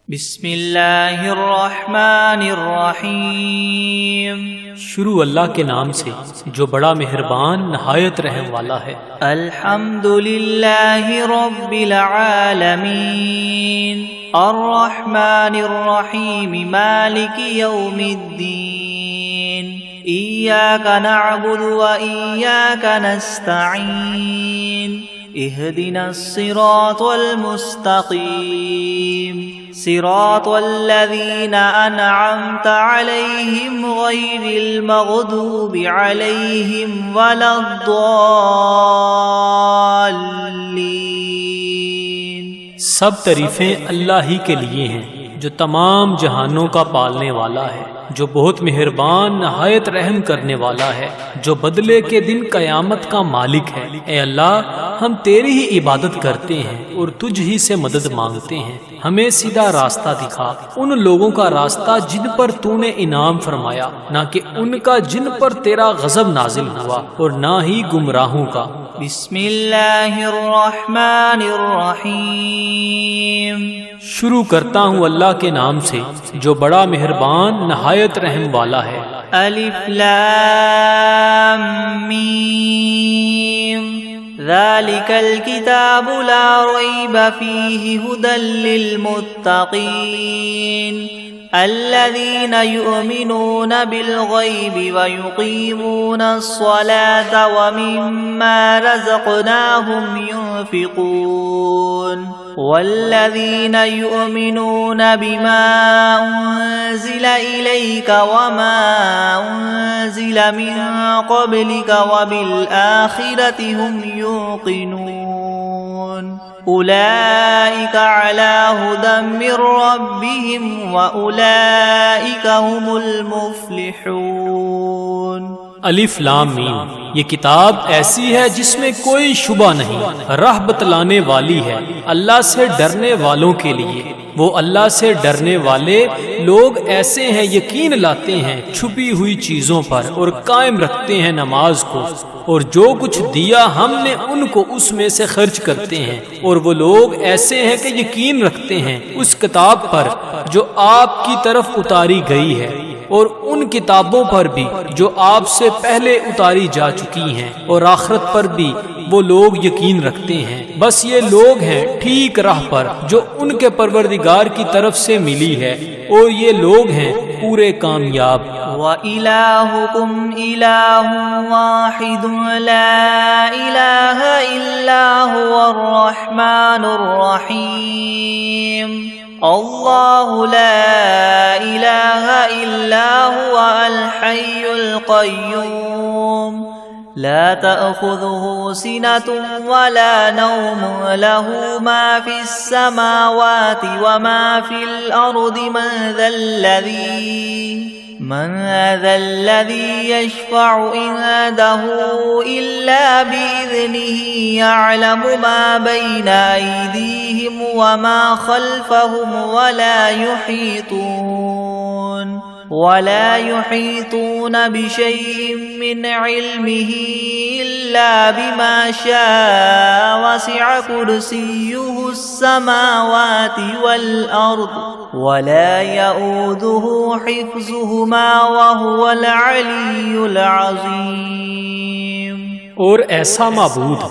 بسم اللہ الرحمن الرحیم۔ شروع اللہ کے نام سے جو بڑا مہربان نہایت رحم والا ہے۔ الحمد للہ رب العالمین الرحمن الرحیم مالک یوم الدین ایاک نعبد و ایاک نستعین اهدنا الصراط المستقيم صراط الذين أنعمت عليهم غير المغضوب عليهم ولا الضالين۔ سب تعریفیں اللہ ہی کے لیے ہیں جو تمام جہانوں کا پالنے والا ہے، جو بہت مہربان نہایت رحم کرنے والا ہے، جو بدلے کے دن قیامت کا مالک ہے۔ اے اللہ، ہم تیری ہی عبادت کرتے ہیں اور تجھ ہی سے مدد مانگتے ہیں۔ ہمیں سیدھا راستہ دکھا، ان لوگوں کا راستہ جن پر تو نے انعام فرمایا، نہ کہ ان کا جن پر تیرا غضب نازل ہوا، اور نہ ہی گمراہوں کا۔ بسم اللہ الرحمن الرحیم۔ شروع کرتا ہوں اللہ کے نام سے جو بڑا مہربان نہایت رحم والا ہے۔ الف لام میم ذالک الکتاب لا ریب فیہ ھدی للمتقین الذین یؤمنون بالغیب ویقیمون الصلاة ومما رزقناہم ينفقون والذین یؤمنون بما انزل الیک وما انزل من قبلک وبالآخرة هم یوقنون اولئک علی ھدی من ربہم واولئک هم المفلحون۔ الف لام میم، یہ کتاب ایسی ہے جس میں کوئی شبہ نہیں، راہ بتلانے والی ہے اللہ سے ڈرنے والوں کے لیے۔ وہ اللہ سے ڈرنے والے لوگ ایسے ہیں یقین لاتے ہیں چھپی ہوئی چیزوں پر اور قائم رکھتے ہیں نماز کو، اور جو کچھ دیا ہم نے ان کو اس میں سے خرچ کرتے ہیں۔ اور وہ لوگ ایسے ہیں کہ یقین رکھتے ہیں اس کتاب پر جو آپ کی طرف اتاری گئی ہے، اور ان کتابوں پر بھی جو آپ سے پہلے اتاری جا چکی ہیں، اور آخرت پر بھی وہ لوگ یقین رکھتے ہیں۔ بس یہ لوگ ہیں ٹھیک راہ پر جو ان کے پروردگار کی طرف سے ملی ہے، اور یہ لوگ ہیں پورے کامیاب۔ وَإِلَٰهُكُمْ إِلَٰهٌ وَاحِدٌ لَا إِلَٰهَ إِلَّا هُوَ الرَّحْمَٰنُ الرَّحِيمُ اللہ لا الہ الا هو الحی القیوم لا تأخذه سنة ولا نوم له ما في السماوات وما في الأرض من ذا الذي يشفع عنده إلا بإذنه يعلم ما بين أيديهم وما خلفهم ولا يحيطون بشيء من علمه إلا بما شاء وسع كرسيه السماوات والأرض ولا يؤوده حفظهما وهو العلي العظيم۔ اور ایسا معبود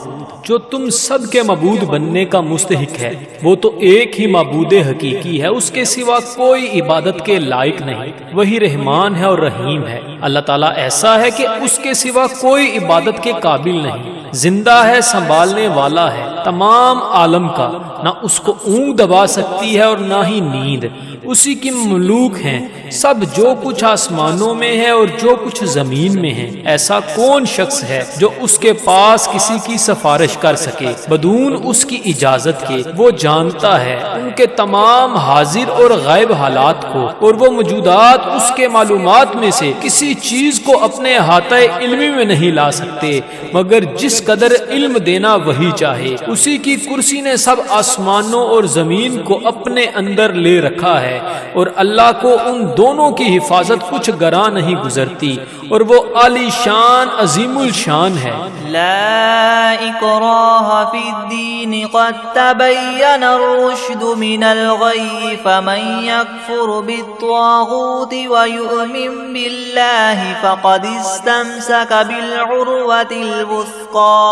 جو تم سب کے معبود بننے کا مستحق ہے، وہ تو ایک ہی معبود حقیقی ہے، اس کے سوا کوئی عبادت کے لائق نہیں۔ وہی رحمان ہے اور رحیم ہے۔ اللہ تعالیٰ ایسا ہے کہ اس کے سوا کوئی عبادت کے قابل نہیں، زندہ ہے، سنبھالنے والا ہے تمام عالم کا، نہ اس کو اونگ دبا سکتی ہے اور نہ ہی نیند۔ اسی کی مملوک ہیں سب، جو کچھ آسمانوں میں ہے اور جو کچھ زمین میں ہے۔ ایسا کون شخص ہے جو اس کے پاس کسی کی سفارش کر سکے بدون اس کی اجازت کے؟ وہ جانتا ہے ان کے تمام حاضر اور غائب حالات کو، اور وہ موجودات اس کے معلومات میں سے کسی چیز کو اپنے احاطہ علمی میں نہیں لا سکتے مگر جس قدر علم دینا وہی چاہے۔ اسی کی کرسی نے سب آسمانوں اور زمین کو اپنے اندر لے رکھا ہے، ہے، اور اللہ کو ان دونوں کی حفاظت کچھ گراں نہیں گزرتی، اور وہ عالی شان عظیم الشان ہے۔ لا اکراہ فی الدین قد تبین الرشد من الغی فمن یکفر بالطاغوت ویؤمن باللہ فقد استمسک بالعروة الوثقى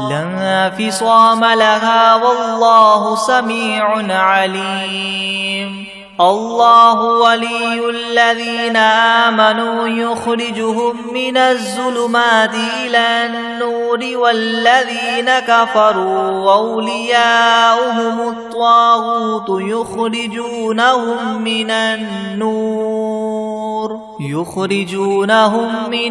لا انفصام لها واللہ سمیع علیم۔ اللہ ولی الذین آمنوا یخرجهم من الظلمات إلى النور والذین کفروا اولیاؤهم الطاغوت یخرجونهم من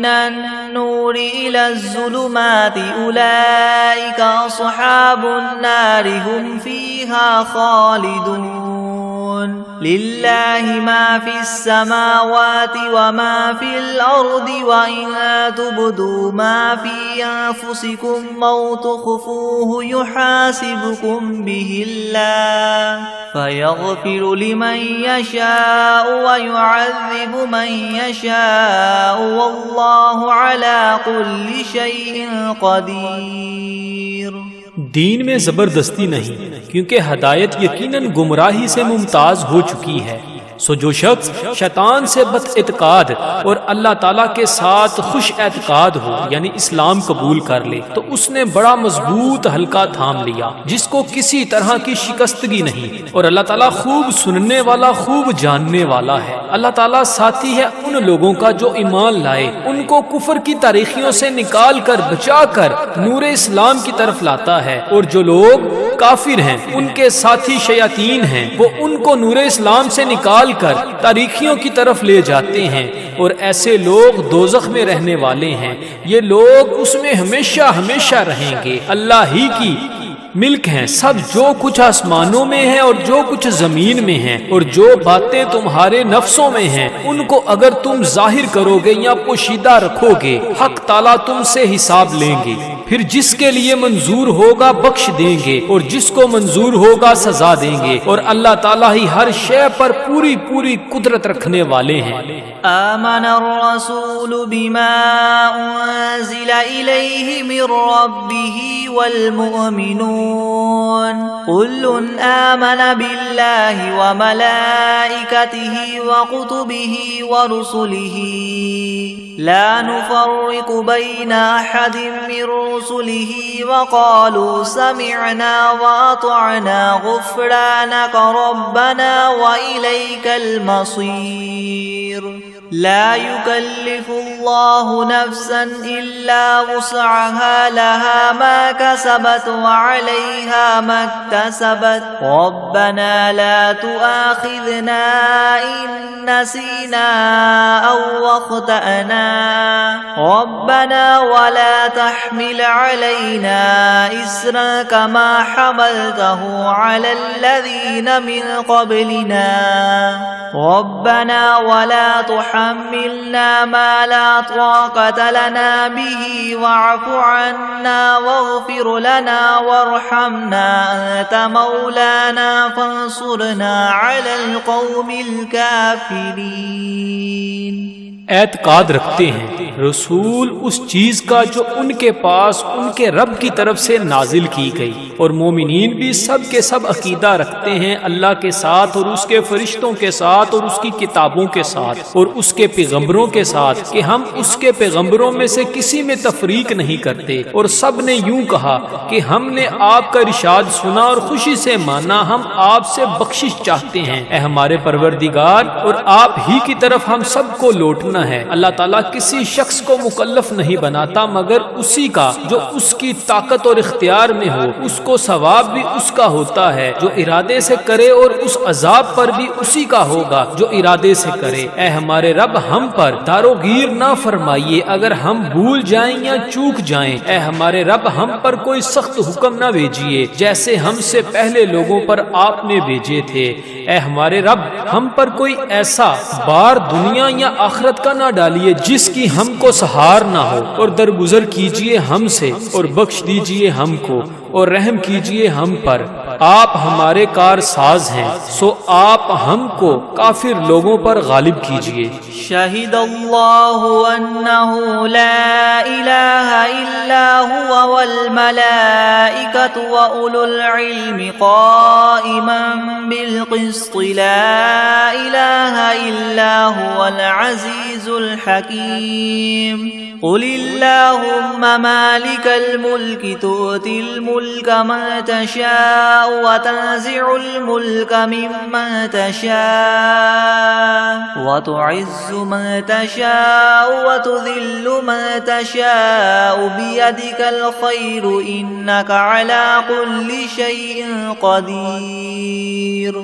النور إلى الظلمات أولئك أصحاب النار هم فيها خالدون۔ للہ ما فی السماوات وما فی الارض وإن تبدوا ما فی انفسکم او تخفوه یحاسبکم به اللہ فیغفر لمن یشاء ویعذب من یشاء واللہ علی کل شیء قدیر۔ دین میں زبردستی نہیں، کیونکہ ہدایت یقیناً گمراہی سے ممتاز ہو چکی ہے۔ سو جو شخص شیطان سے بد اعتقاد اور اللہ تعالیٰ کے ساتھ خوش اعتقاد ہو، یعنی اسلام قبول کر لے، تو اس نے بڑا مضبوط حلقہ تھام لیا جس کو کسی طرح کی شکستگی نہیں، اور اللہ تعالیٰ خوب سننے والا، خوب جاننے والا ہے۔ اللہ تعالیٰ ساتھی ہے ان لوگوں کا جو ایمان لائے، ان کو کفر کی تاریخیوں سے نکال کر بچا کر نور اسلام کی طرف لاتا ہے، اور جو لوگ کافر ہیں ان کے ساتھی شیاطین ہیں، وہ ان کو نور اسلام سے نکال کر تاریخیوں کی طرف لے جاتے ہیں، اور ایسے لوگ دوزخ میں رہنے والے ہیں، یہ لوگ اس میں ہمیشہ ہمیشہ رہیں گے۔ اللہ ہی کی ملک ہیں سب، جو کچھ آسمانوں میں ہے اور جو کچھ زمین میں ہے، اور جو باتیں تمہارے نفسوں میں ہیں ان کو اگر تم ظاہر کرو گے یا پوشیدہ رکھو گے، حق تعالیٰ تم سے حساب لیں گے، پھر جس کے لیے منظور ہوگا بخش دیں گے، اور جس کو منظور ہوگا سزا دیں گے، اور اللہ تعالیٰ ہی ہر شے پر پوری پوری قدرت رکھنے والے ہیں۔ آمن الرسول بما انزل الیہ من ربہ والمؤمنون كل آمن باللہ وملائکتہ وکتبہ ورسلہ لا نفرق بین احد من رسلہ وقالوا سمعنا واطعنا غفرانک ربنا وإلیک المصیر۔ لا يكلف الله نفسا إلا وسعها لها ما كسبت وعليها ما اكتسبت ربنا لا تؤاخذنا إن نسينا أو أخطأنا ربنا ولا تحمل علينا إسرا كما حملته على الذين من قبلنا ربنا ولا تحملنا ما لا طاقة لنا به واعف عنا واغفر لنا وارحمنا أنت مولانا فانصرنا على القوم الكافرين۔ اعتقاد رکھتے ہیں رسول اس چیز کا جو ان کے پاس ان کے رب کی طرف سے نازل کی گئی، اور مومنین بھی سب کے سب عقیدہ رکھتے ہیں اللہ کے ساتھ اور اس کے فرشتوں کے ساتھ اور اس کی کتابوں کے ساتھ اور اس کے پیغمبروں کے ساتھ کہ ہم اس کے پیغمبروں میں سے کسی میں تفریق نہیں کرتے، اور سب نے یوں کہا کہ ہم نے آپ کا ارشاد سنا اور خوشی سے مانا، ہم آپ سے بخشش چاہتے ہیں اے ہمارے پروردگار، اور آپ ہی کی طرف ہم سب کو لوٹنا ہے۔ اللہ تعالیٰ کسی شخص کو مکلف نہیں بناتا مگر اسی کا جو اس کی طاقت اور اختیار میں ہو، اس کو ثواب بھی اس کا ہوتا ہے جو ارادے سے کرے، اور اس عذاب پر بھی اسی کا ہوگا جو ارادے سے کرے۔ اے ہمارے رب ہم پر داروگیر نہ فرمائیے اگر ہم بھول جائیں یا چوک جائیں، اے ہمارے رب ہم پر کوئی سخت حکم نہ بھیجیے جیسے ہم سے پہلے لوگوں پر آپ نے بھیجے تھے۔ اے ہمارے رب ہم پر کوئی ایسا بار دنیا یا آخرت کا نہ ڈالیے جس کی ہم کو سہار نہ ہو، اور درگزر کیجیے ہم سے اور بخش دیجیے ہم کو اور رحم کیجیے ہم پر۔ آپ ہمارے کار ساز ہیں، سو آپ ہم کو کافر لوگوں پر غالب کیجیے۔ شہد اللہ انہ لا الہ الا هو والملائکۃ واولو العلم قائما بالقسط لا الہ الا هو العزیز الحکیم۔ قل اللہم مالک الملک تؤتی الملک من تشاء وتنزع الملک ممن تشاء وتعز من تشاء وتذل من تشاء بيدك الخير إنك على كل شيء قدير۔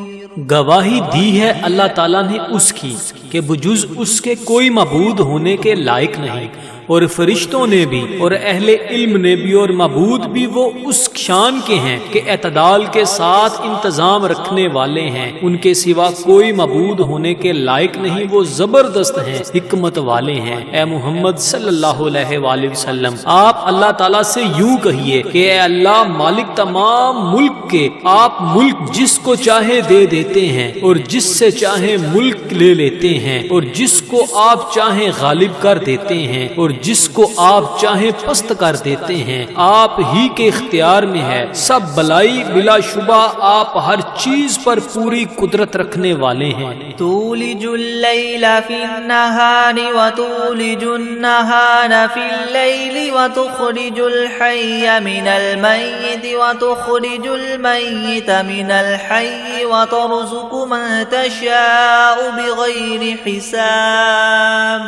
گواہی دی ہے اللہ تعالیٰ نے اس کی کہ بجز اس کے کوئی معبود ہونے کے لائق نہیں، اور فرشتوں نے بھی اور اہل علم نے بھی اور معبود بھی وہ اس شان کے ہیں کہ اعتدال کے ساتھ انتظام رکھنے والے ہیں، ان کے سوا کوئی معبود ہونے کے لائق نہیں، وہ زبردست ہیں، حکمت والے ہیں۔ اے محمد صلی اللہ علیہ وآلہ وسلم، آپ اللہ تعالیٰ سے یوں کہیے کہ اے اللہ مالک تمام ملک کے، آپ ملک جس کو چاہے دے دیتے ہیں اور جس سے چاہے ملک لے لیتے ہیں، اور جس کو آپ چاہیں غالب کر دیتے ہیں اور جس کو آپ چاہیں پست کر دیتے ہیں، آپ ہی کے اختیار میں ہے سب بلائی، بلا شبہ آپ ہر چیز پر پوری قدرت رکھنے والے ہیں۔ تولج اللیل فی النہار وتولج النہار فی اللیل وتخرج الحی من المیت وتخرج المیت من الحی وترزق من تشاء بغیر حساب۔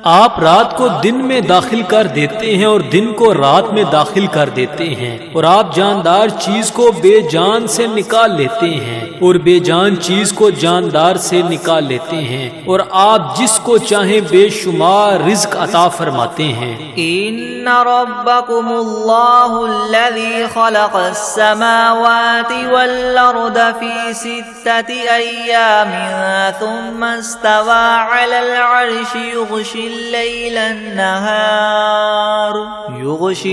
آپ رات کو دن میں داخل کر دیتے ہیں اور دن کو رات میں داخل کر دیتے ہیں، اور آپ جاندار چیز کو بے جان سے نکال لیتے ہیں اور بے جان چیز کو جاندار سے نکال لیتے ہیں، اور آپ جس کو چاہیں بے شمار رزق عطا فرماتے ہیں۔ ان ربکم اللہ الذی خلق السماوات والارض فی 6 ایام ثم استوى على العرش يغشي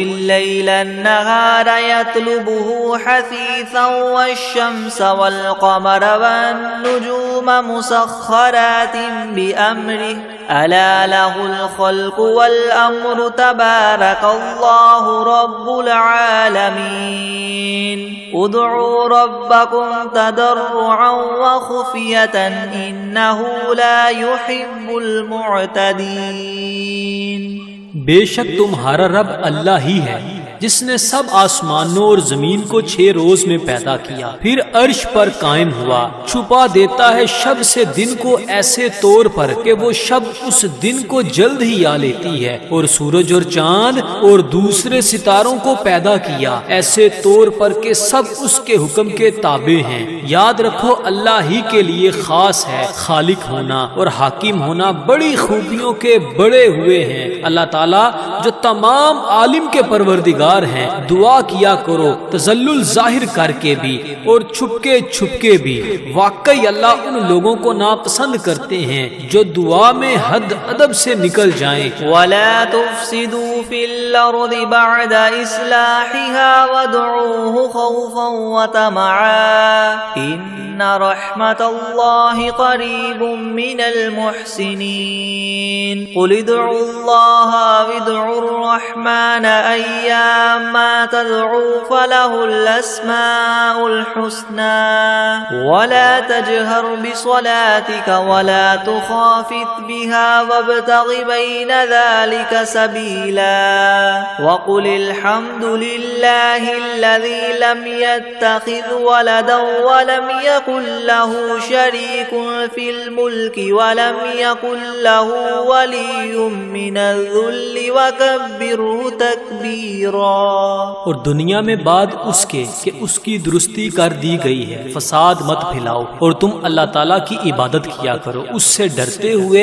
الليل النهار يطلبه حثيثا والشمس والقمر والنجوم مسخرات بأمره ألا له الخلق والأمر تبارك الله رب العالمين ادعوا ربكم تضرعا وخفية إنه لا يحب المعتدين۔ بے شک تمہارا رب اللہ ہی ہے جس نے سب آسمانوں اور زمین کو 6 روز میں پیدا کیا، پھر عرش پر قائم ہوا، چھپا دیتا ہے شب سے دن کو ایسے طور پر کہ وہ شب اس دن کو جلد ہی آ لیتی ہے، اور سورج اور چاند اور دوسرے ستاروں کو پیدا کیا ایسے طور پر کہ سب اس کے حکم کے تابع ہیں۔ یاد رکھو اللہ ہی کے لیے خاص ہے خالق ہونا اور حاکم ہونا، بڑی خوبیوں کے بڑے ہوئے ہیں اللہ تعالیٰ جو تمام عالم کے پروردگار ہیں۔ دعا کیا کرو تذلل ظاہر کر کے بھی اور چھپ کے بھی، واقعی اللہ ان لوگوں کو ناپسند کرتے ہیں جو دعا میں حد ادب سے نکل جائیں۔ وَلَا تُفْسِدُوا فِي الْأَرْضِ بَعْدَ إِصْلَاحِهَا وَادْعُوهُ خَوْفًا وَطَمَعًا إِنَّ رَحْمَتَ اللَّهِ قَرِيبٌ مِّنَ الْمُحْسِنِينَ قُلِ ادْعُوا اللَّهَ وَادْعُوا الرَّحْمَنَ أَيَّامَّا تَدْعُوا فَلَهُ الْأَسْمَاءُ الْحُسْنَى وَلَا تَجْهَرْ بِصَلَاتِكَ وَلَا تُخَافِتْ بِهَا وَابْتَغِ بَيْنَ ذَلِكَ سَبِيلًا وَقُلِ الْحَمْدُ لِلَّهِ الَّذِي لَمْ يَتَّخِذْ وَلَدًا وَلَمْ يَكُنْ لَهُ شَرِيكٌ فِي الْمُلْكِ وَلَمْ يَكُنْ لَهُ وَلِيٌّ مِّنَ الذُّلِّ وَكَبِّرْهُ تَكْبِيرًا۔ اور دنیا میں بعد اس کے کہ اس کی درستی کر دی گئی ہے، فساد مت پھیلاؤ، اور تم اللہ تعالیٰ کی عبادت کیا کرو اس سے ڈرتے ہوئے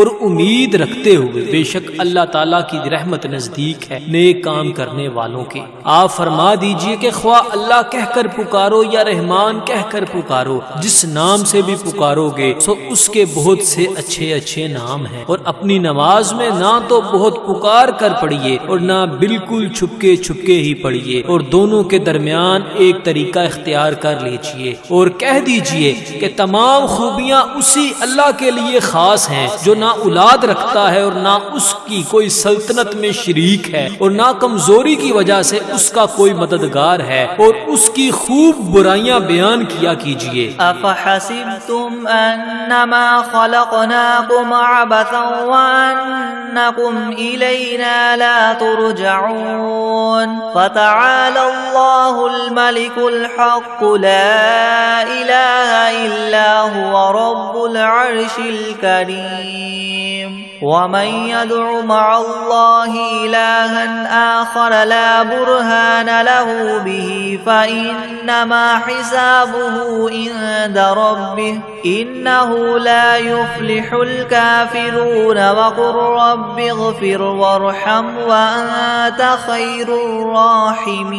اور امید رکھتے ہوئے، بے شک اللہ تعالیٰ کی رحمت نزدیک ہے نیک کام کرنے والوں کے۔ آپ فرما دیجئے کہ خواہ اللہ کہہ کر پکارو یا رحمان کہہ کر پکارو، جس نام سے بھی پکارو گے سو اس کے بہت سے اچھے اچھے نام ہیں، اور اپنی نماز میں نہ تو بہت پکار کر پڑھیے اور نہ بالکل چھپ چھپکے چھپکے ہی پڑھیے اور دونوں کے درمیان ایک طریقہ اختیار کر لیجئے اور کہہ دیجئے کہ تمام خوبیاں اسی اللہ کے لیے خاص ہیں جو نہ اولاد رکھتا ہے اور نہ اس کی کوئی سلطنت میں شریک ہے اور نہ کمزوری کی وجہ سے اس کا کوئی مددگار ہے، اور اس کی خوب برائیاں بیان کیا کیجئے۔ افحسبتم انما خلقناكم عبثا وانکم الینا لا ترجعون فتعالى الله الملك الحق لا اله الا هو رب العرش الكريم ومن يدع مع الله إلها آخر لا برهان له به فإنما حسابه عند ربه إنه لا يفلح الكافرون وقل رب اغفر وارحم وأنت خير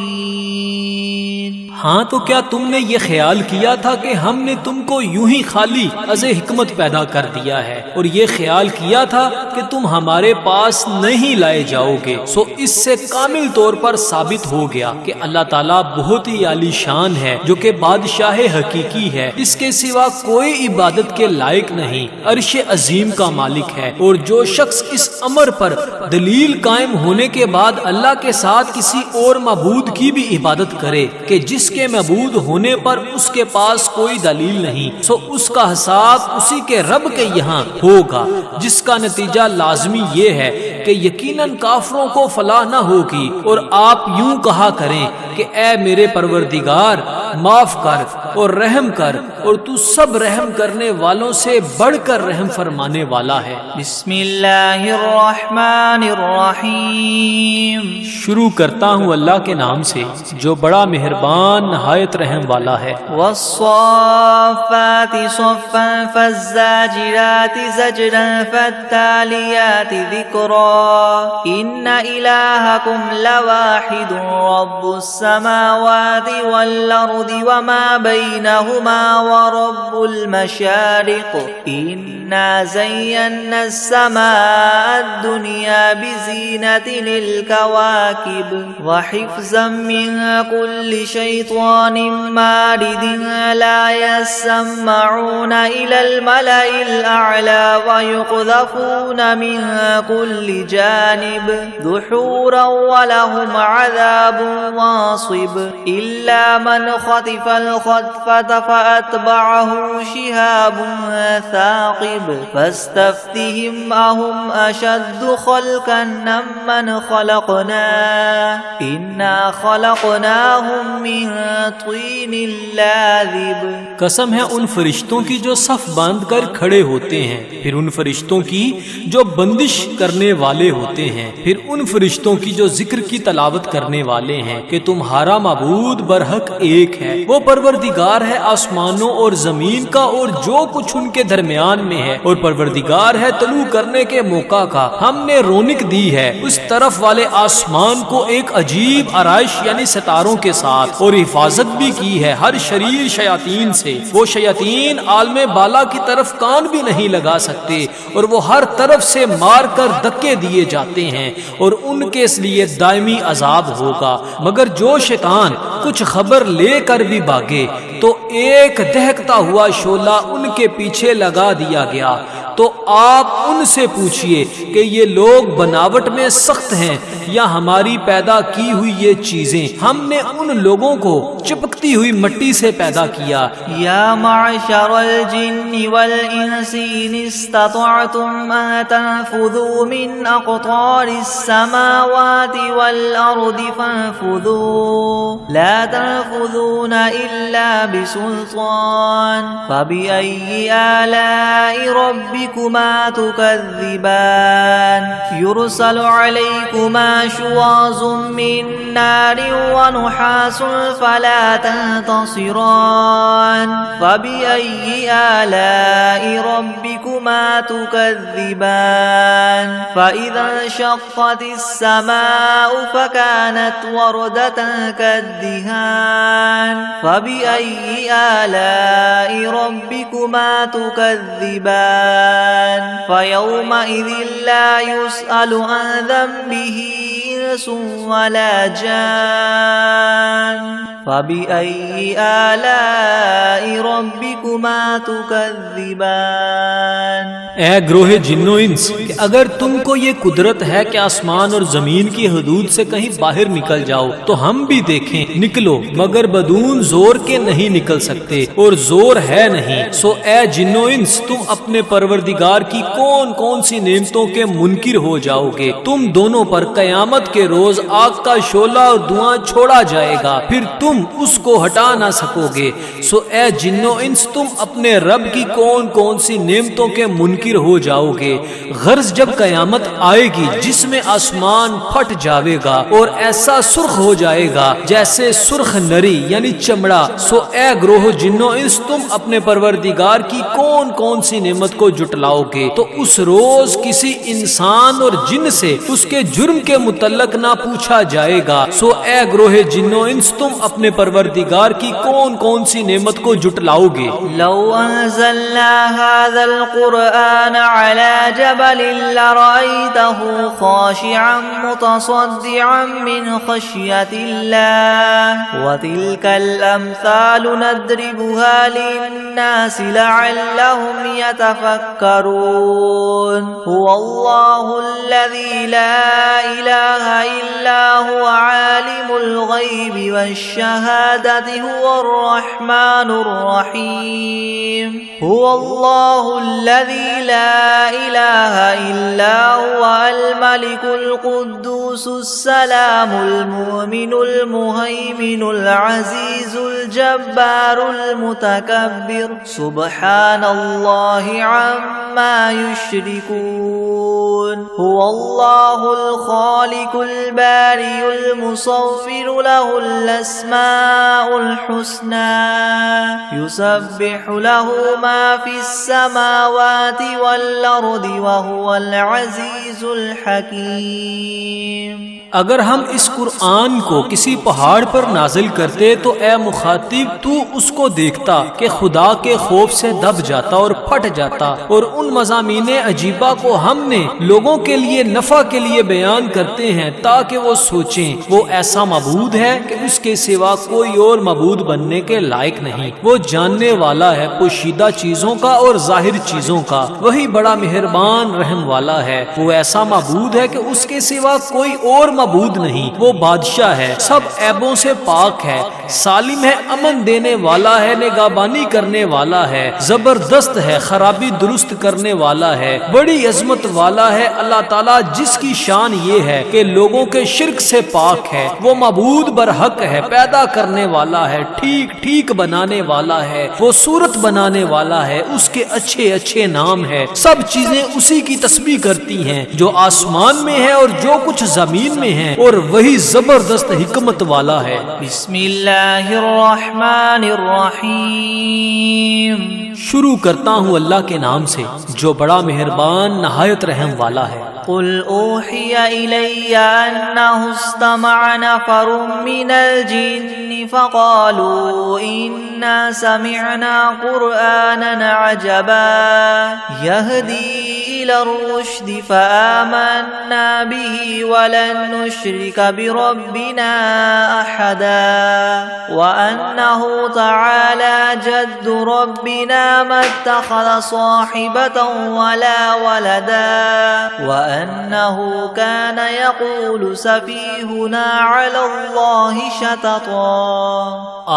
الراحمين۔ ہاں تو کیا تم نے یہ خیال کیا تھا کہ ہم نے تم کو یوں ہی خالی از حکمت پیدا کر دیا ہے اور یہ خیال کیا تھا کہ تم ہمارے پاس نہیں لائے جاؤ گے؟ سو اس سے کامل طور پر ثابت ہو گیا کہ اللہ تعالیٰ بہت ہی عالی شان ہے، جو کہ بادشاہ حقیقی ہے، اس کے سوا کوئی عبادت کے لائق نہیں، عرش عظیم کا مالک ہے۔ اور جو شخص اس امر پر دلیل قائم ہونے کے بعد اللہ کے ساتھ کسی اور معبود کی بھی عبادت کرے کہ جس کے معبود ہونے پر اس کے پاس کوئی دلیل نہیں، سو اس کا حساب اسی کے رب کے یہاں ہوگا، جس کا نتیجہ لازمی یہ ہے کہ یقیناً کافروں کو فلاح نہ ہوگی۔ اور آپ یوں کہا کریں کہ اے میرے پروردگار معاف کر اور رحم کر، اور تو سب رحم کرنے والوں سے بڑھ کر رحم فرمانے والا ہے۔ بسم اللہ الرحمن الرحیم۔ شروع کرتا ہوں اللہ کے نام سے جو بڑا مہربان نہایت رحم والا ہے۔ والصافات صفا فالزاجرات زجرا فالتاليات ذكرا إن إلهكم لواحد رب السماوات والأرض وما بينهما ورب المشارق إنا زينا السماء الدنيا بزينة للكواكب وحفظا من كل شيطان مارد لا يسمعون إلى الملأ الأعلى ويقذفون من كل جانب دحورا ولهم عذاب واصب إلا من خطف الخطفة فأتبعه شهاب ثاقب فاستفتهم أهم أشد خلقا ممن خلقنا إنا خلقناهم من طين لازب۔ قسم ہے ان فرشتوں کی جو صف باندھ کر کھڑے ہوتے ہیں، پھر ان فرشتوں کی جو بندش کرنے والے ہوتے ہیں، پھر ان فرشتوں کی جو ذکر کی تلاوت کرنے والے ہیں کہ تمہارا معبود برحق ایک ہے، وہ پروردگار ہے آسمانوں اور زمین کا اور جو کچھ ان کے درمیان میں ہے، اور پروردگار ہے طلوع کرنے کے موقع کا۔ ہم نے رونق دی ہے اس طرف والے آسمان کو ایک عجیب آرائش یعنی ستاروں کے ساتھ، اور حفاظت بھی کی ہے ہر شریر شیاطین سے۔ وہ شیاطین عالم بالا کی طرف کان بھی نہیں لگا سکتے، اور وہ ہر طرف سے مار کر دھکے دیے جاتے ہیں، اور ان کے اس لیے دائمی عذاب ہوگا۔ مگر جو شیطان کچھ خبر لے کر بھی بھاگے تو ایک دہکتا ہوا شعلہ ان کے پیچھے لگا دیا گیا۔ تو آپ ان سے پوچھئے کہ یہ لوگ بناوٹ میں سخت ہیں یا ہماری پیدا کی ہوئی یہ چیزیں؟ ہم نے ان لوگوں کو چپکتی ہوئی مٹی سے پیدا کیا۔ یا معشر الجن والانس ان استطعتم ان تنفذوا من اقطار السماوات والارض فانفذوا لا تنفذون الا بسلطان فبأي آلاء ربكما تكذبان يرسل عليكما شواظ من نار ونحاس فلا تنتصران فبأي آلاء ربكما تكذبان فإذا انشقت السماء فكانت وردة كالدهان فبأي آلاء ربكما تكذبان فيومئذ لا يسأل عن ذنبه إنس ولا جان فبأي آلاء ربكما تكذبان۔ اے گروہ جن و انس، کہ اگر تم کو یہ قدرت ہے کہ آسمان اور زمین کی حدود سے کہیں باہر نکل جاؤ تو ہم بھی دیکھیں، نکلو، مگر بدون زور کے نہیں نکل سکتے اور زور ہے نہیں۔ سو اے جن و انس، تم اپنے پروردگار کی کون کون سی نعمتوں کے منکر ہو جاؤ گے؟ تم دونوں پر قیامت کے روز آگ کا شعلہ اور دھواں چھوڑا جائے گا، پھر تم اس کو ہٹا نہ سکو گے۔ سو اے جن و انس، تم اپنے رب کی کون کون سی نعمتوں کے منکر ہو جاؤ گے؟ غرض جب قیامت آئے گی جس میں آسمان پھٹ جاوے گا اور ایسا سرخ ہو جائے گا جیسے سرخ نری یعنی چمڑا، سو اے گروہ جن و انس، تم اپنے پروردگار کی کون کون سی نعمت کو جٹلاؤ گے؟ تو اس روز کسی انسان اور جن سے اس کے جرم کے متعلق نہ پوچھا جائے گا۔ سو اے گروہ جن و انس، تم اپنے پروردگار کی کون کون سی نعمت کو جٹلاؤ گے؟ لو انزلنا هذا القرآن على جبل لرأيته خاشعا متصدعا من خشية الله وتلك الأمثال نضربها للناس لعلهم يتفكرون هو الله الذي لا إله إلا هو عالم الغيب والشهادة هو الرحمن الرحيم هو الله الذي لا إله إلا هو الملك القدوس السلام المؤمن المهيمن العزيز الجبار المتكبر سبحان الله عما يشركون هو الله الخالق البارئ المصور له الأسماء الحسنى يسبح له ما في السماوات والأرض وهو العزيز الحكيم۔ اگر ہم اس قرآن کو کسی پہاڑ پر نازل کرتے تو اے مخاطب تو اس کو دیکھتا کہ خدا کے خوف سے دب جاتا اور پھٹ جاتا، اور ان مضامین عجیبہ کو ہم نے لوگوں کے لیے نفع کے لیے بیان کرتے ہیں تاکہ وہ سوچیں۔ وہ ایسا معبود ہے کہ اس کے سوا کوئی اور معبود بننے کے لائق نہیں۔ وہ جاننے والا ہے پوشیدہ چیزوں کا اور ظاہر چیزوں کا، وہی بڑا مہربان رحم والا ہے۔ وہ ایسا معبود ہے کہ اس کے سوا کوئی اور معبود نہیں۔ وہ بادشاہ ہے، سب عیبوں سے پاک ہے، سالم ہے، امن دینے والا ہے، نگہبانی کرنے والا ہے، زبردست ہے، خرابی درست کرنے والا ہے، بڑی عظمت والا ہے۔ اللہ تعالیٰ جس کی شان یہ ہے کہ لوگوں کے شرک سے پاک ہے، وہ معبود برحق ہے، پیدا کرنے والا ہے، ٹھیک ٹھیک بنانے والا ہے، وہ صورت بنانے والا ہے، اس کے اچھے اچھے نام ہے۔ سب چیزیں اسی کی تسبیح کرتی ہیں جو آسمان میں ہے اور جو کچھ زمین میں ہے، اور وہی زبردست حکمت والا ہے۔ بسم اللہ الرحمن الرحیم۔ شروع کرتا ہوں اللہ کے نام سے جو بڑا مہربان نہایت رحم والا ہے۔ قل اوحی الی انہ استمع نفر من الجن فقالوا انا سمعنا قرآنا عجبا يهدي الى الرشد فآمنا به ولن نشرك بربنا احدا وانه تعالى جد ربنا ما اتخذ صاحبة ولا ولدا وأنه كان يقول سفيهنا على الله شططا۔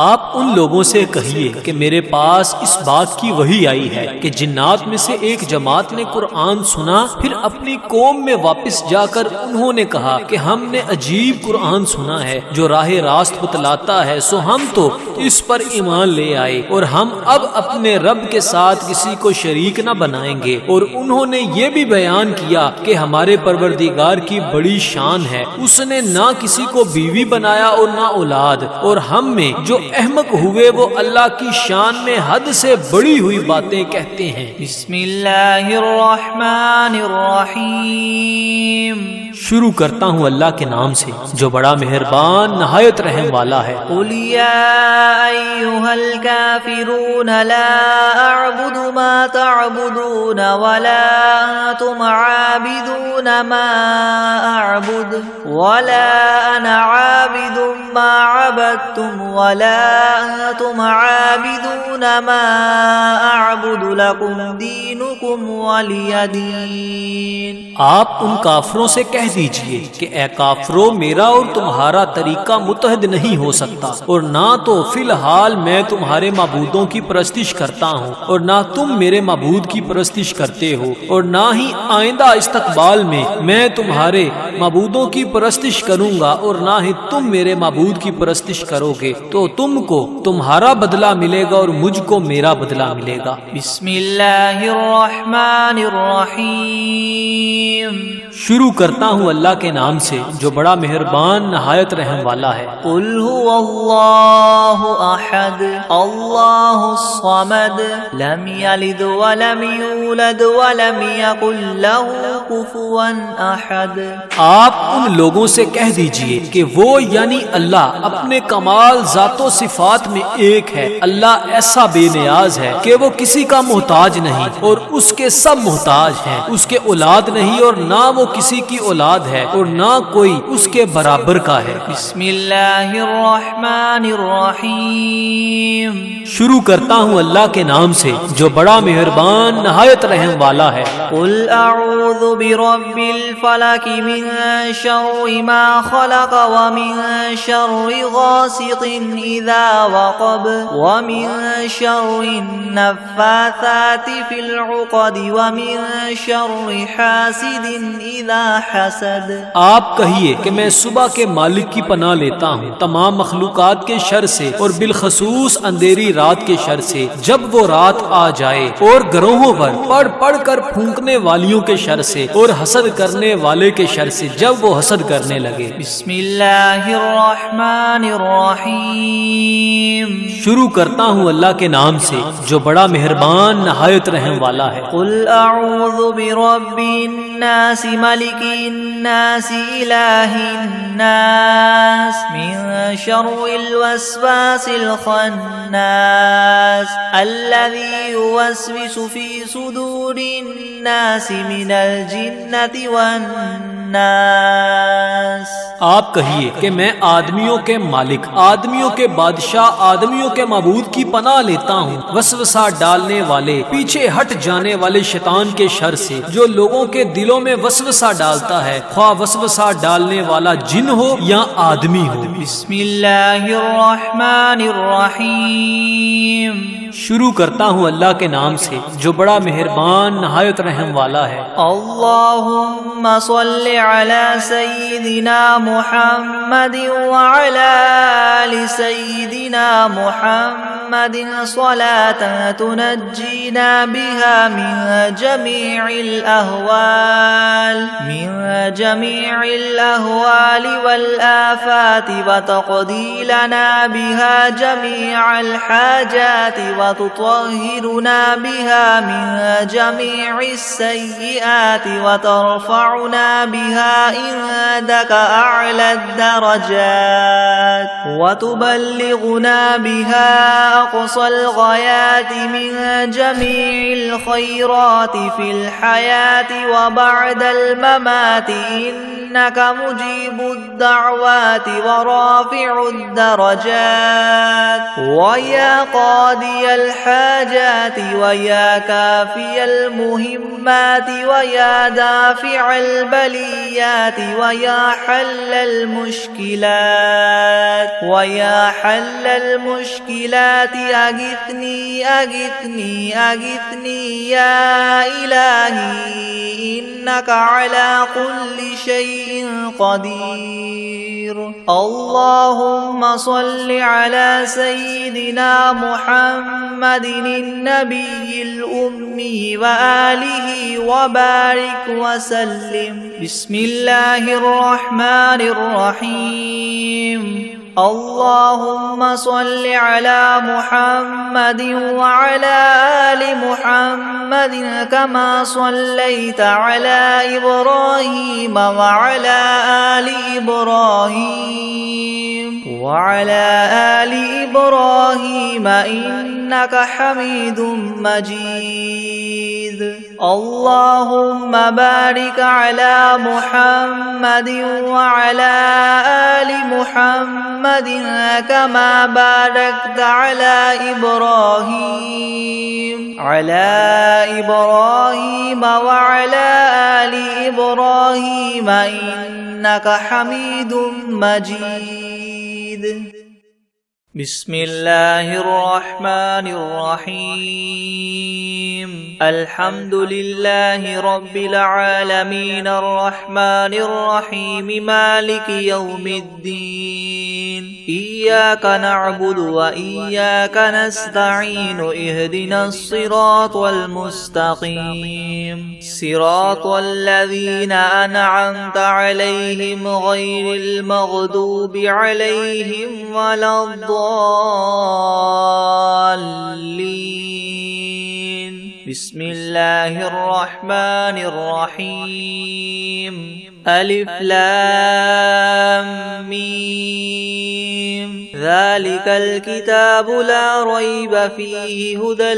آپ ان لوگوں سے کہیے کہ میرے پاس اس بات کی وحی آئی ہے کہ جنات میں سے ایک جماعت نے قرآن سنا، پھر اپنی قوم میں واپس جا کر انہوں نے کہا کہ ہم نے عجیب قرآن سنا ہے جو راہ راست بتلاتا ہے، سو ہم تو اس پر ایمان لے آئے اور ہم اب اپنے رب کے ساتھ کسی کو شریک نہ بنائیں گے۔ اور انہوں نے یہ بھی بیان کیا کہ ہمارے پروردگار کی بڑی شان ہے، اس نے نہ کسی کو بیوی بنایا اور نہ اولاد، اور ہم میں جو احمق ہوئے وہ اللہ کی شان میں حد سے بڑی ہوئی باتیں کہتے ہیں۔ بسم اللہ الرحمن الرحمن الرحیم. شروع کرتا ہوں اللہ کے نام سے جو بڑا مہربان نہایت رحم والا ہے. قل یا ایھا الکافرون لا اعبد ما تعبدون ولا انتم عابدون ما اعبد ولا انا عابد ما عبدتم ولا انتم عابدون ما اعبد لكم دینکم ولی دین. آپ ان کافروں سے کہہ دیجئے کہ اے کافرو میرا اور تمہارا طریقہ متحد نہیں ہو سکتا، اور نہ تو فی الحال میں تمہارے معبودوں کی پرستش کرتا ہوں اور نہ تم میرے معبود کی پرستش کرتے ہو، اور نہ ہی آئندہ استقبال میں تمہارے معبودوں کی پرستش کروں گا اور نہ ہی تم میرے معبود کی پرستش کرو گے. تو تم کو تمہارا بدلہ ملے گا اور مجھ کو میرا بدلہ ملے گا. بسم اللہ الرحمن الرحیم. شروع کرتا ہوں اللہ کے نام سے جو بڑا مہربان نہایت رحم والا ہے. قل هو اللہ احد اللہ الصمد لم یلد ولم یولد ولم یکن له کفوا احد. آپ ان لوگوں سے کہہ دیجئے کہ وہ یعنی اللہ اپنے کمال ذات و صفات میں ایک ہے. اللہ ایسا بے نیاز ہے کہ وہ کسی کا محتاج نہیں اور اس کے سب محتاج ہیں. اس کے اولاد نہیں اور نہ وہ کسی کی اولاد ہے اور نہ کوئی اس کے برابر کا ہے. بسم اللہ الرحمن الرحیم. شروع کرتا ہوں اللہ کے نام سے جو بڑا مہربان نہایت رحم والا ہے. قل اعوذ برب الفلق من شر ما خلق ومن شر غاسق اذا وقب ومن شر النفاثات في العقد ومن شر حاسد اذا حسد. آپ کہیے کہ میں صبح کے مالک کی پناہ لیتا ہوں تمام مخلوقات کے شر سے اور بالخصوص اندھیری رات کے شر سے جب وہ رات آ جائے، اور گروہوں پر پڑھ پڑھ کر پھونکنے والیوں کے شر سے اور حسد کرنے والے کے شر سے جب وہ حسد کرنے لگے. بسم اللہ الرحمن الرحیم. شروع کرتا ہوں اللہ کے نام سے جو بڑا مہربان نہایت رحم والا ہے. قل اعوذ برب الناس ملک الناس الہ الناس من شر الوسواس الخناس الذي يوسوس في صدور الناس من الجنة والناس. آپ کہیے کہ میں آدمیوں کے مالک، آدمیوں کے بادشاہ، آدمیوں کے معبود کی پناہ لیتا ہوں وسوسہ ڈالنے والے، پیچھے ہٹ جانے والے شیطان کے شر سے جو لوگوں کے دلوں میں وسوسہ ڈالتا ہے، خواہ وسوسہ ڈالنے والا جن ہو یا آدمی ہو. بسم اللہ الرحمن الرحیم. شروع کرتا ہوں اللہ کے نام سے جو بڑا مہربان نہایت رحم والا ہے. اللہم صل علی سیدنا محمد وعلی آل سیدنا محمد صلاة تنجینا بها من جمیع الأهوال والآفات وتقضی لنا بها جمیع الحاجات وتطهرنا بها من جميع السيئات وترفعنا بها عندك أعلى الدرجات وتبلغنا بها أقصى الغايات من جميع الخيرات في الحياة وبعد الممات إنك مجيب الدعوات ورافع الدرجات ويا قاضي الحاجات ويا كافي المهمات ويا دافع البليات ويا حل المشكلات أغثني أغثني أغثني يا إلهي إنك على كل شيء قدير. اللهم صل على سيدنا محمد النبي الأمي وآله وبارك وسلم. بسم الله الرحمن الرحيم. اللهم صل على محمد وعلى آل محمد كما صليت على إبراهيم وعلى آل إبراهيم إنك حميد مجيد. اللهم بارك على محمد وعلى آل محمد كما باركت على إبراهيم وعلى آل إبراهيم إنك حميد مجيد. بسم الله الرحمن الرحيم. الحمد لله رب العالمين الرحمن الرحيم مالك يوم الدين. إياك نعبد وإياك نستعين. اهدنا الصراط المستقيم صراط الذين أنعمت عليهم غير المغضوب عليهم ولا الضالين. بسم الله الرحمن الرحيم. ألف لام ميم. ذلك الكتاب لا ريب فيه هدى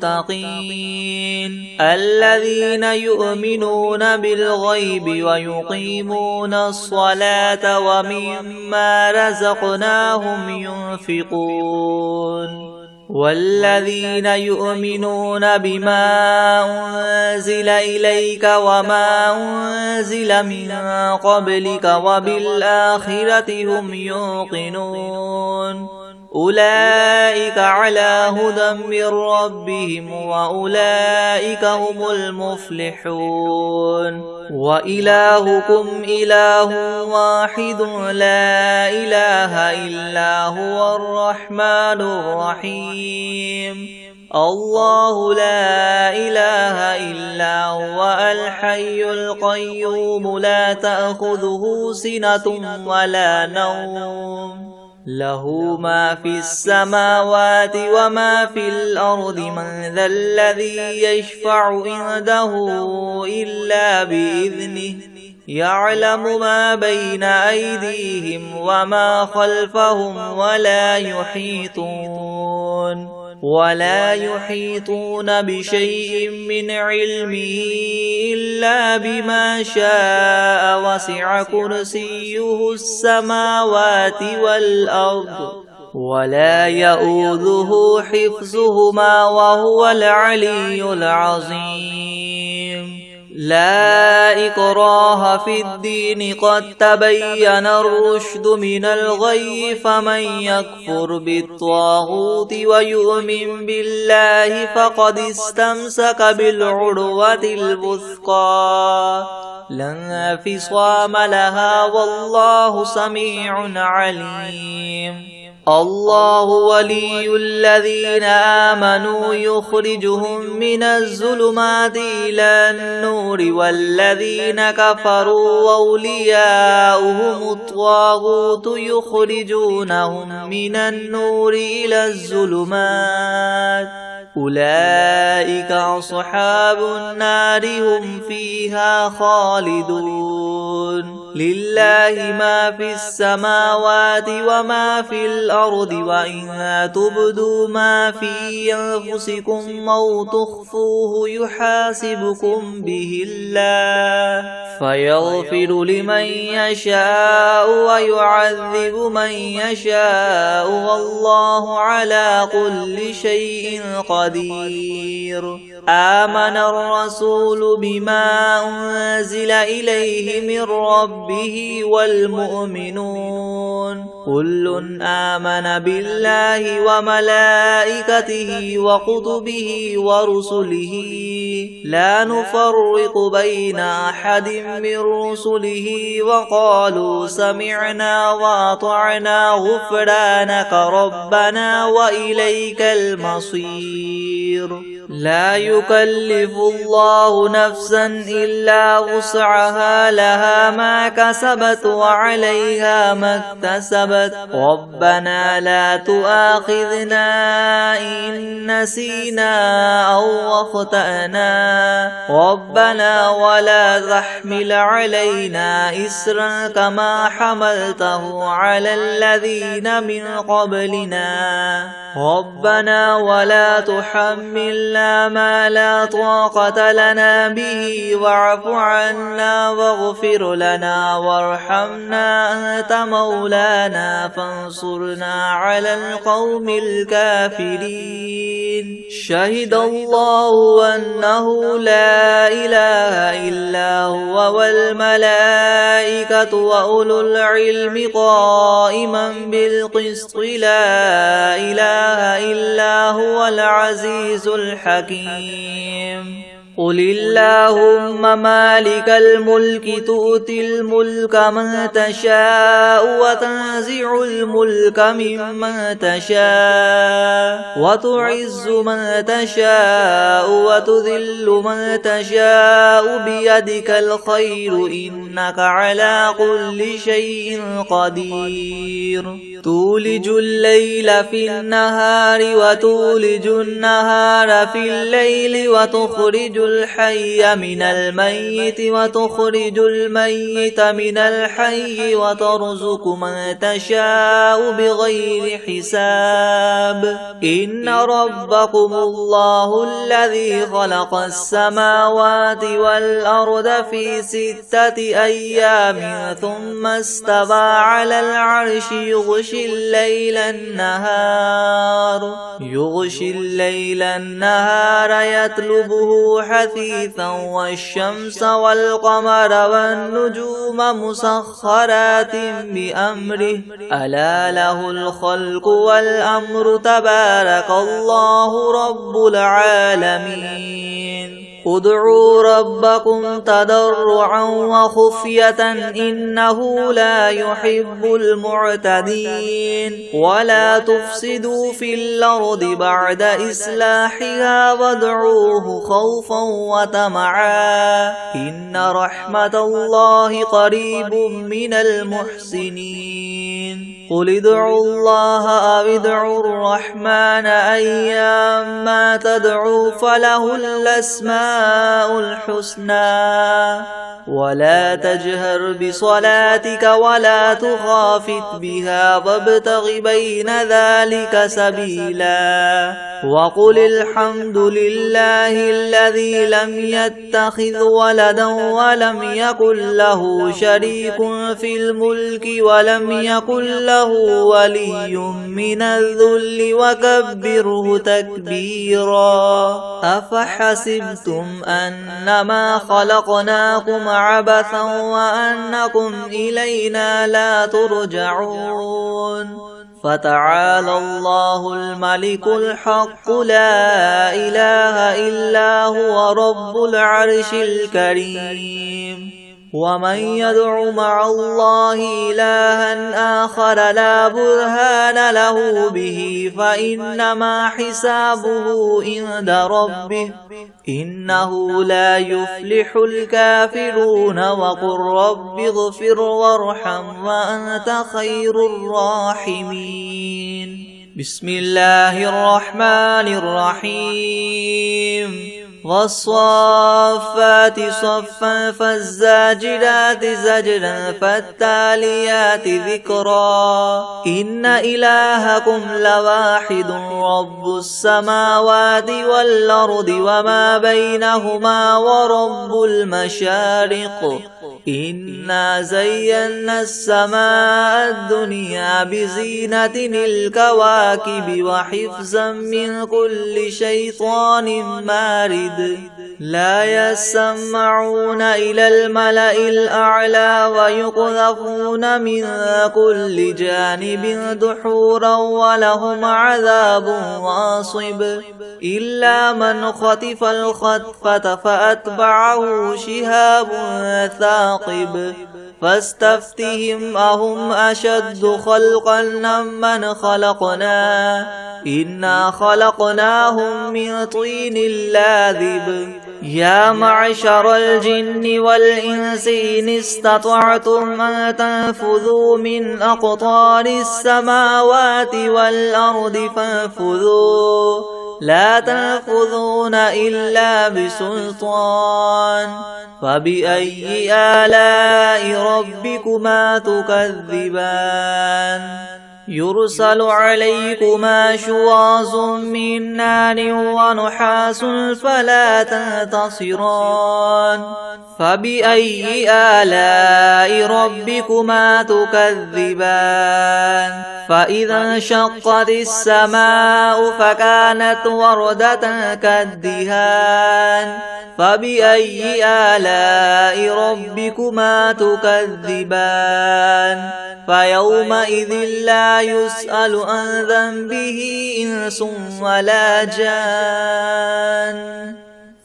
للمتقين الذين يؤمنون بالغيب ويقيمون الصلاة ومما رزقناهم ينفقون والذين يؤمنون بما أنزل إليك وما أنزل من قبلك وبالآخرة هم يوقنون أولئك على هدى من ربهم وأولئك هم المفلحون. وإلهكم إله واحد لا إله إلا هو الرحمن الرحيم. الله لا إله إلا هو الحي القيوم لا تأخذه سنة ولا نوم له ما في السماوات وما في الأرض. من ذا الذي يشفع عنده إلا بإذنه يعلم ما بين أيديهم وما خلفهم ولا يحيطون بشيء من علمه إلا بما شاء. وسع كرسيه السماوات والأرض ولا يؤوده حفظهما وهو العلي العظيم. لا إكراه في الدين قد تبين الرشد من الغي. فمن يكفر بالطاغوت ويؤمن بالله فقد استمسك بالعروة الوثقى لا انفصام لها والله سميع عليم. الله ولي الذين آمنوا يخرجهم من الظلمات إلى النور والذين كفروا أولياؤهم الطاغوت يخرجونهم من النور إلى الظلمات أولئك أصحاب النار هم فيها خالدون. لله ما في السماوات وما في الأرض وإن تبدوا ما في أنفسكم أو تخفوه يحاسبكم به الله فيغفر لمن يشاء ويعذب من يشاء والله على كل شيء قدير. آمن الرسول بما أنزل إليه من ربه والمؤمنون كل آمن بالله وملائكته وكتبه ورسله لا نفرق بين أحد من رسله وقالوا سمعنا وأطعنا غفرانك ربنا وإليك المصير. لا يكلف الله نفسا إلا وسعها لها ما كسبت وعليها ما اكتسبت ربنا لا تؤاخذنا إن نسينا أو أخطأنا ربنا ولا تحمل علينا إسرا كما حملته على الذين من قبلنا ربنا ولا تحملنا ما لا طاقة لنا به واعف عنا واغفر لنا وارحمنا أنت مولانا فانصرنا على القوم الكافرين شهد الله أنه لا إله إلا هو والملائكة وأولو العلم قائما بالقسط لا إله إلا هو العزيز الحكيم قل اللهم مالك الملك تؤتي الملك من تشاء وتنزع الملك ممن تشاء وتعز من تشاء وتذل من تشاء بيدك الخير إنك على كل شيء قدير تولج الليل في النهار وتولج النهار في الليل وتخرج الحي من الميت وتخرج الميت من الحي وترزق من تشاء بغير حساب إن ربكم الله الذي خلق السماوات والأرض في 6 أيام ثم استوى على العرش يغشي الليل النهار يطلبه حثيثا والشمس والقمر والنجوم مسخرات بأمره ألا له الخلق والأمر تبارك الله رب العالمين ادعوا ربكم تضرعا وخفية إنه لا يحب المعتدين ولا تفسدوا في الأرض بعد إصلاحها وادعوه خوفا وطمعا إن رحمة الله قريب من المحسنين قل ادعوا الله أو ادعوا الرحمن أيما تدعوا فله الأسماء الحسنى ولا تجهر بصلاتك ولا تخافت بها وابتغ بين ذلك سبيلا وقل الحمد لله الذي لم يتخذ ولدا ولم يكن له شريك في الملك ولم يكن له ولي من الذل وكبره تكبيرا أفحسبتم أنما خلقناكم عبثا وأنكم إلينا لا ترجعون فتعالى الله الملك الحق لا إله إلا هو رب العرش الكريم ومن يدع مع الله إلها آخر لا برهان له به فإنما حسابه عند ربه إنه لا يفلح الكافرون وقل رب اغفر وارحم وأنت خير الراحمين بسم الله الرحمن الرحيم والصافات صفا فالزاجرات زجرا فالتاليات ذكرا إن إلهكم لواحد رب السماوات والأرض وما بينهما ورب المشارق إنا زينا السماء الدنيا بزينة الكواكب وحفظا من كل شيطان مارد لا يسمعون إلى الملأ الأعلى ويقذفون من كل جانب دحورا ولهم عذاب واصب إلا من خطف الخطفة فأتبعه شهاب ثاقب فاستفتهم أهم أشد خلقا ممن خلقنا إنا خلقناهم من طين لاذب يا معشر الجن والإنس إن استطعتم أن تنفذوا من أقطار السماوات والأرض فانفذوا لا تنفذون إلا بسلطان فبأي آلاء ربكما تكذبان يرسل عليكما شواظ من نار ونحاس فلا تنتصران فبأي آلاء ربكما تكذبان فإذا انشقت السماء فكانت وردة كالدهان فبأي آلاء ربكما تكذبان فيومئذ لا يسأل عن ذنبه إنس ولا جان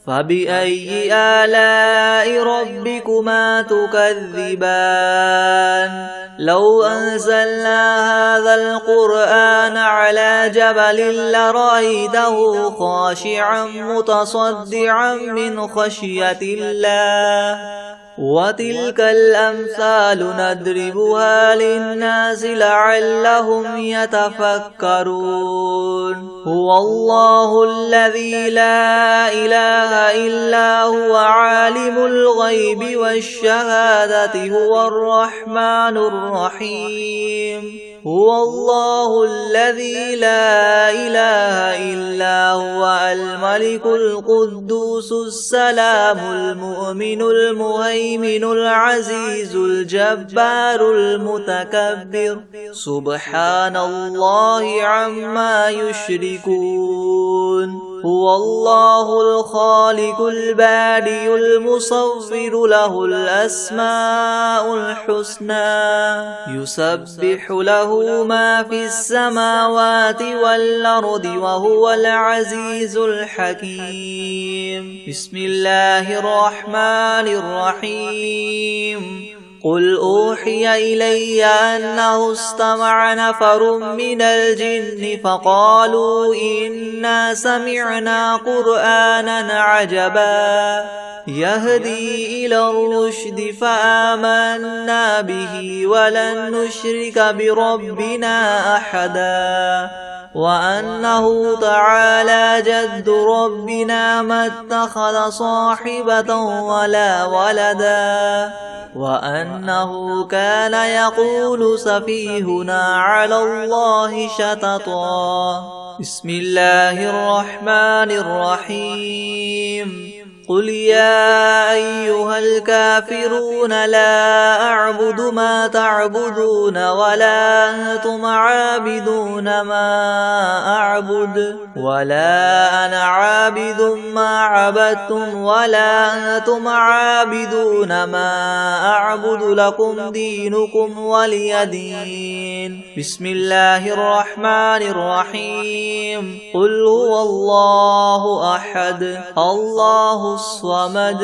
فبأي آلاء ربكما تكذبان لو أنزلنا هذا القرآن على جبل لرأيته خاشعا متصدعا من خشية الله وتلك الأمثال نضربها للناس لعلهم يتفكرون هو الله الذي لا إله إلا هو عالم الغيب والشهادة هو الرحمن الرحيم هو الله الذي لا إله إلا هو الملك القدوس السلام المؤمن المهيمن العزيز الجبار المتكبر سبحان الله عما يشركون هو الله الخالق البارئ المصور له الأسماء الحسنى يسبح له ما في السماوات والأرض وهو العزيز الحكيم بسم الله الرحمن الرحيم قل أوحي إلي أنه استمع نفر من الجن فقالوا إنا سمعنا قرآنا عجبا يهدي إلى الرشد فآمنا به ولن نشرك بربنا أحدا وأنه تعالى جد ربنا ما اتخذ صاحبة ولا ولدا وأنه كان يقول سفيهنا على الله شططا بسم الله الرحمن الرحيم قل يا أيها الكافرون لا أعبد ما تعبدون ولا أنتم عابدون ما أعبد ولا أنا عابد ما عبدتم ولا أنتم عابدون ما أعبد لكم دينكم ولي دين بسم الله الرحمن الرحيم قل هو الله أحد الله الصمد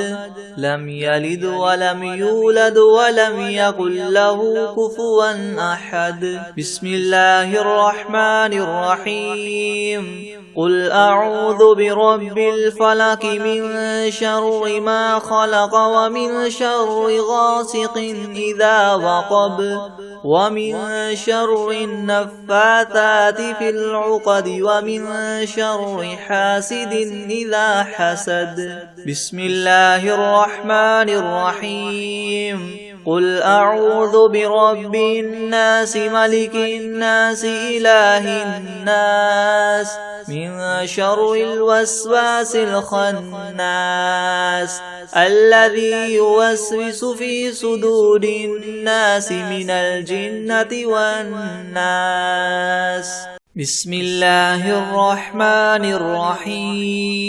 لم يلد ولم يولد ولم يكن له كفوا أحد بسم الله الرحمن الرحيم قل أعوذ برب الفلق من شر ما خلق ومن شر غاسق إذا وقب ومن شر النفاثات في العقد ومن شر حاسد إذا حسد بسم الله الرحمن الرحيم قل أعوذ برب الناس ملك الناس إله الناس من شر الوسواس الخناس الذي يوسوس في صدور الناس من الجنة والناس بسم الله الرحمن الرحيم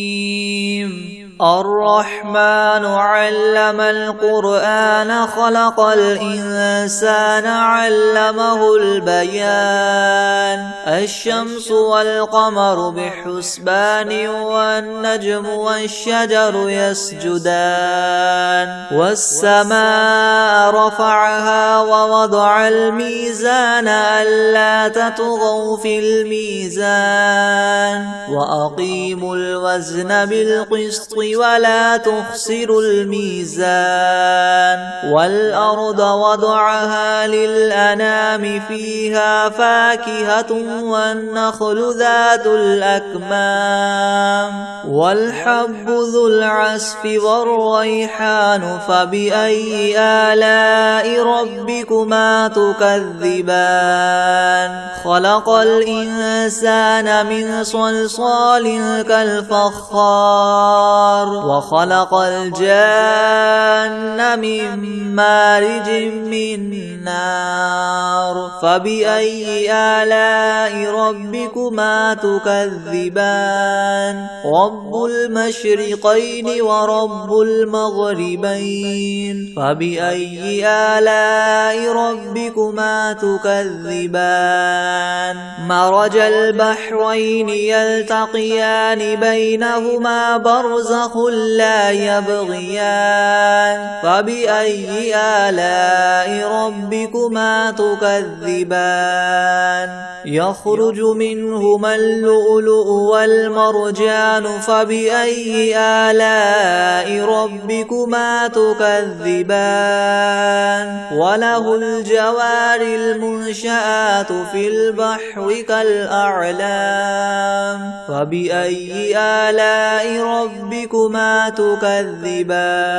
الرحمن علم القرآن خلق الإنسان علمه البيان الشمس والقمر بحسبان والنجم والشجر يسجدان والسماء رفعها ووضع الميزان ألا تطغوا في الميزان وأقيموا الوزن بالقسط ولا تخسروا الميزان والأرض وضعها للأنام فيها فاكهة والنخل ذات الأكمام والحب ذو العصف والريحان فبأي آلاء ربكما تكذبان خلق الإنسان من صلصال كالفخار وخلق الجان من مارج من نار فبأي آلاء ربكما تكذبان رب المشرقين ورب المغربين فبأي آلاء ربكما تكذبان مرج البحرين يلتقيان بينهما برزخ لا يبغيان فبأي آلاء ربكما تكذبان يخرج منهما اللؤلؤ والمرجان فبأي آلاء ربكما تكذبان وله الجوار المنشآت في البحر كالأعلام فبأي آلاء ربكما تكذبان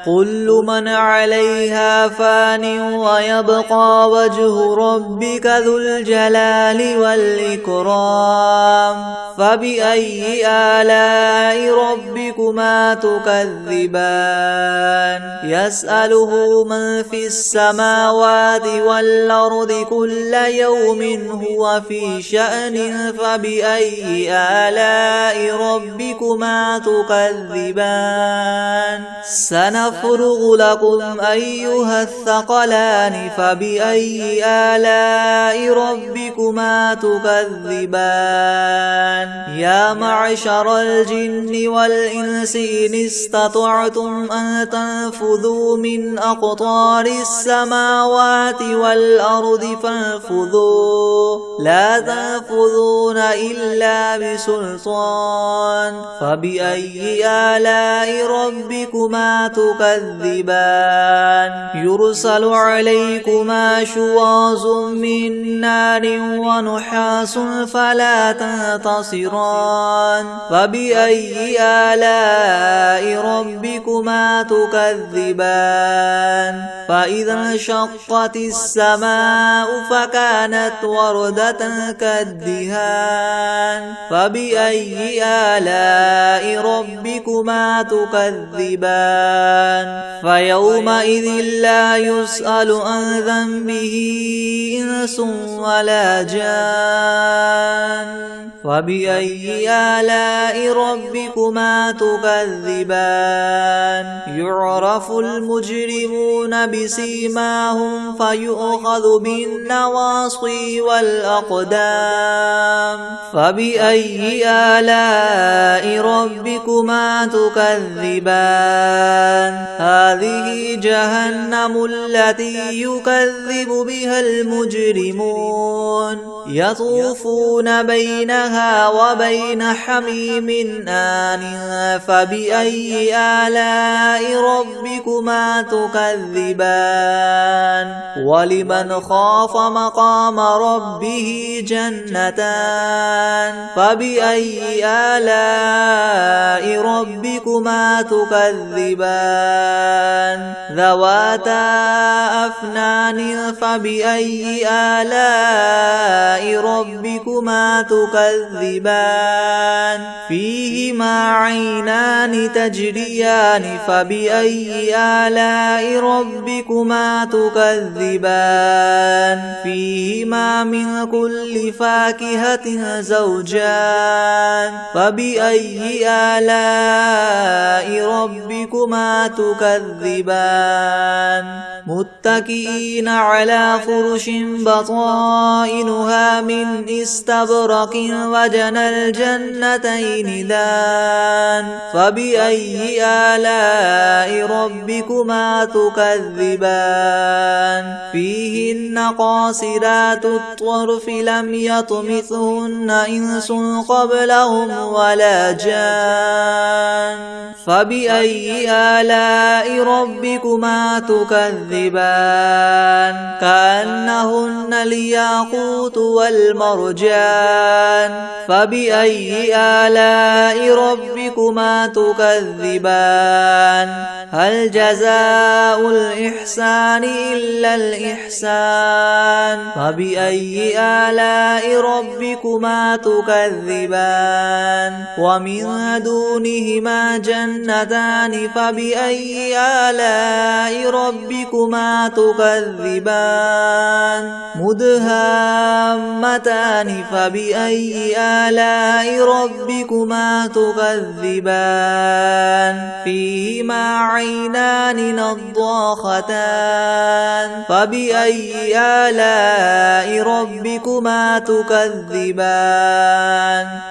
كل من عليها فان ويبقى وجه ربك ذو الجلال والإكرام فبأي آلاء ربكما تكذبان يسأله من في السماوات والأرض كل يوم هو في شأن فبأي آلاء ربكما تكذبان سنفرغ لكم أيها الثقلان فبأي آلاء ربكما تكذبان يا معشر الجن والإنس إن استطعتم أن تنفذوا من أقطار السماوات والأرض فانفذوا لا تنفذون إلا بسلطان فبأي آلاء ربكما تكذبان يرسل عليكما شواظ من نار ونحاس فلا تنتصران فبأي آلاء ربكما تكذبان فإذا انشقت السماء فكانت وردة كالدهان فبأي آلاء ربكما تكذبان فيومئذ لا يسأل عن ذنبه إنس ولا جان فبأي آلاء ربكما تكذبان يعرف المجرمون بسيماهم فيؤخذ بالنواصي والأقدام فبأي آلاء ربكما تكذبان هذه جهنم التي يكذب بها المجرمون يطوفون بينها وبين حميم آن فبأي آلاء ربكما تكذبان ولمن خاف مقام ربه جنتان فبأي آلاء ربكما تكذبان ذواتا أفنان فبأي آلاء ربكما تكذبان فيهما عينان تجريان تكذبان فبأي آلاء ربكما تكذبان فيهما من كل فاكهة زوجان فبأي آلاء ربكما تكذبان متكئين على فرش بطائنها من استبرق وجنى الجنتين دان فبأي آلاء ربكما تكذبان فيهن قاصرات الطرف لم يطمثهن إنس قبلهم ولا جان فبأي آلاء ربكما تكذبان كأنهن الياقوت والمرجان فبأي آلاء ربكما تكذبان هل جزاء الإحسان إلا الإحسان فبأي آلاء ربكما تكذبان ومن دونهما جنتان فبأي آلاء ربكما تكذبان مدهامتان فبأي آلاء ربكما تكذبان فيهما عينان نضاختان فبأي آلاء ربكما تكذبان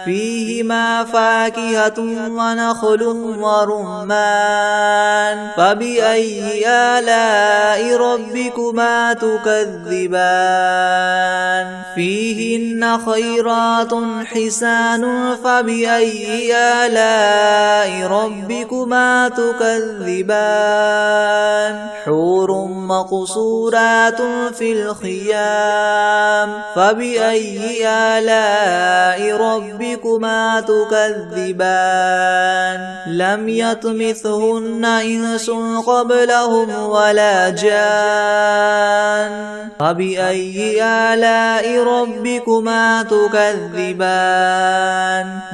فيهما فاكهة ونخل ورمان فبأي آلاء ربكما تكذبان فيهن خيرات حسان فبأي آلاء ربكما تكذبان حور مقصورات في الخيام فبأي آلاء ربكما تكذبان لم يطمثهن إنس قبلهم ولا جان فبأي آلاء ربكما تكذبان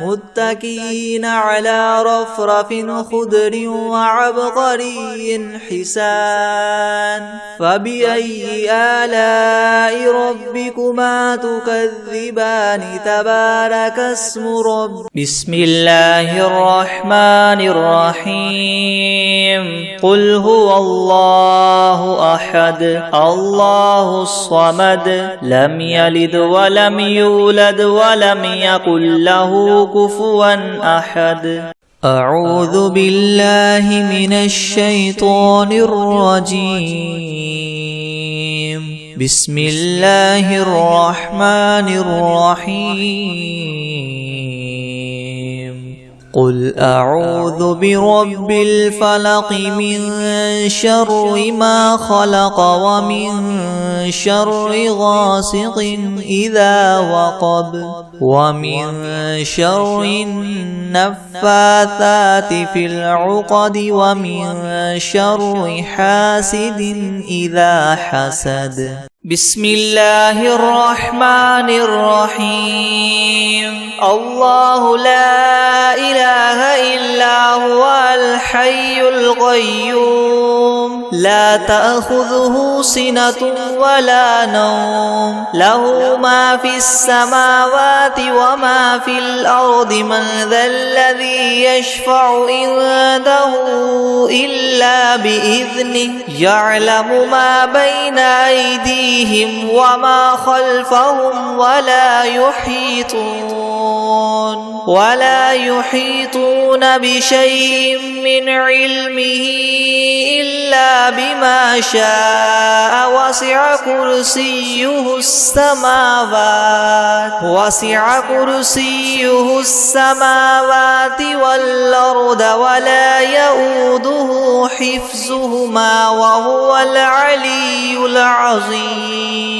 متكئين على رفرف خضر وعبقري حسان فبأي آلاء ربكما تكذبان تبارك اسم رب بسم الله الرحمن الرحيم قل هو الله أحد الله الصمد لم يلد ولم يولد ولم يكن له كفوا أحد أعوذ بالله من الشيطان الرجيم بسم الله الرحمن الرحيم قل أعوذ برب الفلق من شر ما خلق ومن شر غاسق إذا وقب ومن شر النفاثات في العقد ومن شر حاسد إذا حسد بسم الله الرحمن الرحيم الله لا إله إلا هو الحي القيوم لا تأخذه سنة ولا نوم له ما في السماوات وما في الأرض من ذا الذي يشفع عنده إلا بإذنه يعلم ما بين أيديهم وما خلفهم ولا يحيطون بشيء من علمه إلا بما شاء وسع كرسيه السماوات والأرض ولا يؤوده حفظهما وهو العلي العظيم